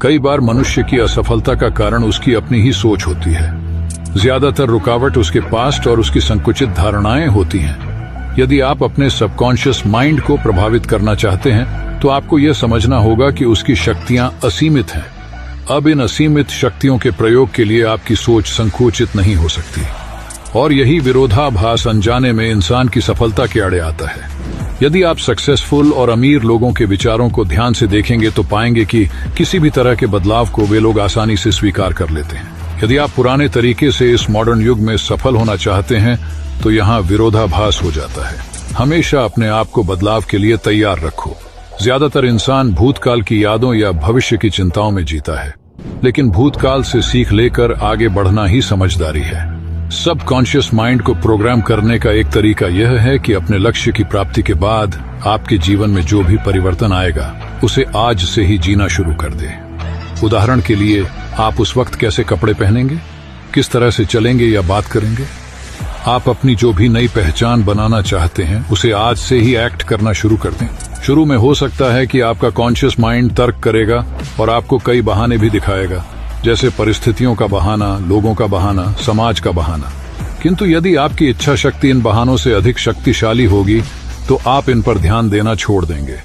कई बार मनुष्य की असफलता का कारण उसकी अपनी ही सोच होती है। ज्यादातर रुकावट उसके पास्ट और उसकी संकुचित धारणाएं होती हैं। यदि आप अपने सबकॉन्शियस माइंड को प्रभावित करना चाहते हैं तो आपको यह समझना होगा कि उसकी शक्तियां असीमित हैं। अब इन असीमित शक्तियों के प्रयोग के लिए आपकी सोच संकुचित नहीं हो सकती, और यही विरोधाभास अनजाने में इंसान की सफलता के आड़े आता है। यदि आप सक्सेसफुल और अमीर लोगों के विचारों को ध्यान से देखेंगे तो पाएंगे कि किसी भी तरह के बदलाव को वे लोग आसानी से स्वीकार कर लेते हैं। यदि आप पुराने तरीके से इस मॉडर्न युग में सफल होना चाहते हैं तो यहाँ विरोधाभास हो जाता है। हमेशा अपने आप को बदलाव के लिए तैयार रखो। ज्यादातर इंसान भूतकाल की यादों या भविष्य की चिंताओं में जीता है, लेकिन भूतकाल से सीख लेकर आगे बढ़ना ही समझदारी है। सबकॉन्शियस माइंड को प्रोग्राम करने का एक तरीका यह है कि अपने लक्ष्य की प्राप्ति के बाद आपके जीवन में जो भी परिवर्तन आएगा उसे आज से ही जीना शुरू कर दे। उदाहरण के लिए, आप उस वक्त कैसे कपड़े पहनेंगे, किस तरह से चलेंगे या बात करेंगे। आप अपनी जो भी नई पहचान बनाना चाहते हैं उसे आज से ही एक्ट करना शुरू कर दें। शुरू में हो सकता है कि आपका कॉन्शियस माइंड तर्क करेगा और आपको कई बहाने भी दिखाएगा, जैसे परिस्थितियों का बहाना, लोगों का बहाना, समाज का बहाना। किंतु यदि आपकी इच्छा शक्ति इन बहानों से अधिक शक्तिशाली होगी तो आप इन पर ध्यान देना छोड़ देंगे।